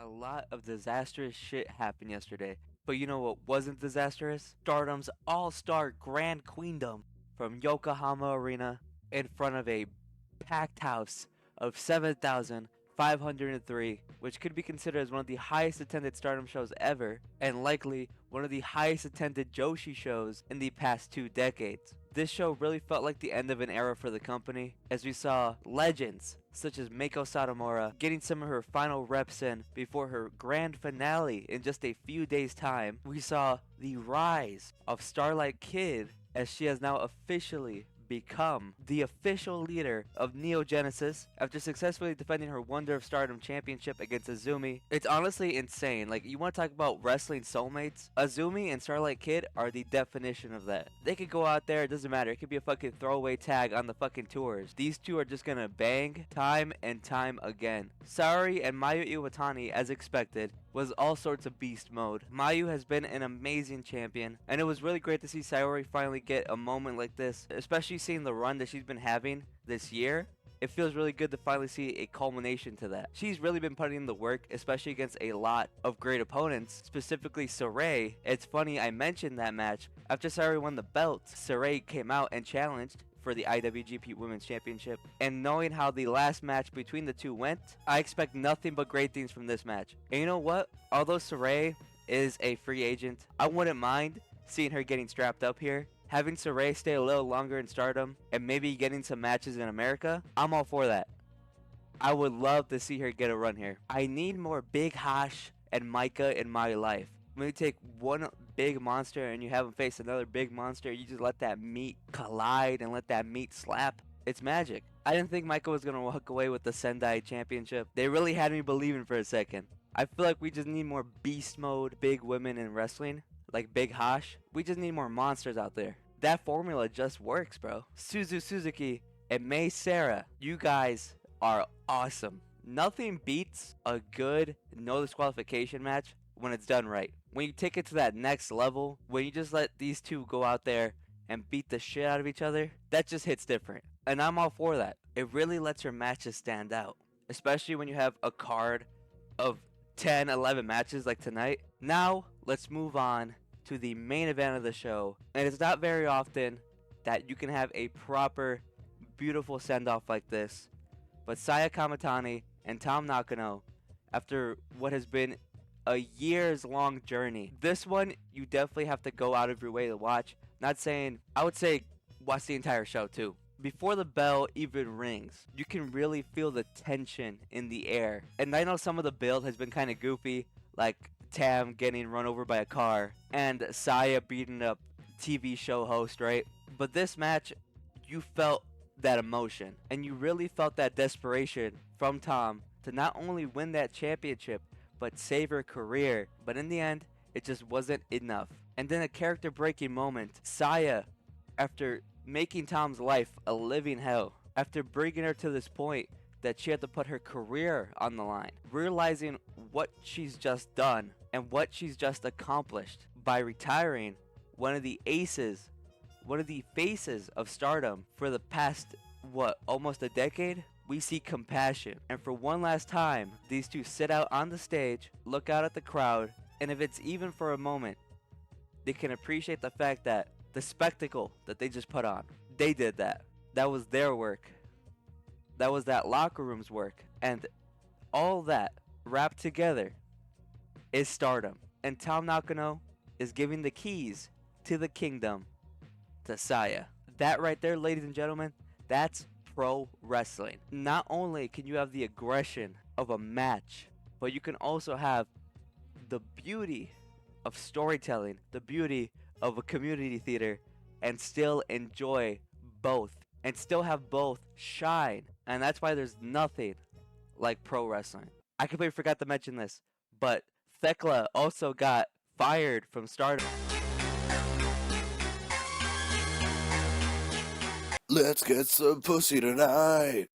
A lot of disastrous shit happened yesterday. But you know what wasn't disastrous? Stardom's all-star Grand Queendom from Yokohama Arena in front of a packed house of 7,503, which could be considered as one of the highest attended Stardom shows ever, and likely one of the highest attended Joshi shows in the past 2 decades. This show really felt like the end of an era for the company, as we saw legends such as Meiko Satomura getting some of her final reps in before her grand finale in just a few days' time. We saw the rise of Starlight Kid, as she has now officially become the official leader of Neo Genesis after successfully defending her Wonder of Stardom championship against Azumi. It's honestly insane. Like, you want to talk about wrestling soulmates? Azumi and Starlight Kid are the definition of that. They could go out there, it doesn't matter. It could be a fucking throwaway tag on the fucking tours. These two are just gonna bang time and time again. Saori and Mayu Iwatani, as expected, was all sorts of beast mode. Mayu has been an amazing champion, and it was really great to see Saori finally get a moment like this, especially seeing the run that she's been having this year. It feels really good to finally see a culmination to that. She's really been putting in the work, especially against a lot of great opponents, specifically Sarai. It's funny I mentioned that match. After Sarai won the belt, Sarai came out and challenged for the IWGP Women's Championship, and knowing how the last match between the two went, I expect nothing but great things from this match. And you know what? Although Sarai is a free agent, I wouldn't mind seeing her getting strapped up here. Having Sarai stay a little longer in Stardom and maybe getting some matches in America, I'm all for that. I would love to see her get a run here. I need more Big Hash and Micah in my life. When you take one big monster and you have them face another big monster, you just let that meat collide and let that meat slap. It's magic. I didn't think Micah was going to walk away with the Sendai Championship. They really had me believing for a second. I feel like we just need more beast mode big women in wrestling, like Big Hash. We just need more monsters out there. That formula just works, bro. Suzu Suzuki and Mei Sarah, you guys are awesome. Nothing beats a good no disqualification match when it's done right. When you take it to that next level, when you just let these two go out there and beat the shit out of each other, that just hits different. And I'm all for that. It really lets your matches stand out, especially when you have a card of 10, 11 matches like tonight. Now, let's move on to the main event of the show. And it's not very often that you can have a proper, beautiful send-off like this. But Saya Kamatani and Tam Nakano, after what has been a years-long journey, this one you definitely have to go out of your way to watch. Not saying, I would say watch the entire show too. Before the bell even rings, you can really feel the tension in the air. And I know some of the build has been kind of goofy, like Tam getting run over by a car and Saya beating up TV show host, right? But this match, you felt that emotion, and you really felt that desperation from Tam to not only win that championship, but save her career. But in the end, it just wasn't enough. And then a character breaking moment. Saya, after making Tam's life a living hell, after bringing her to this point that she had to put her career on the line, realizing what she's just done and what she's just accomplished by retiring one of the aces, one of the faces of Stardom for the past, almost a decade. We see compassion, and for one last time, these two sit out on the stage, look out at the crowd, and if it's even for a moment, they can appreciate the fact that the spectacle that they just put on, they did that. That was their work. That was that locker room's work. And all that wrapped together is Stardom. And Tam Nakano is giving the keys to the kingdom to Saya. That right there, ladies and gentlemen, that's pro wrestling. Not only can you have the aggression of a match, but you can also have the beauty of storytelling, the beauty of a community theater, and still enjoy both, and still have both shine. And that's why there's nothing like pro wrestling. I completely forgot to mention this, but Thekla also got fired from Stardom. Let's get some pussy tonight.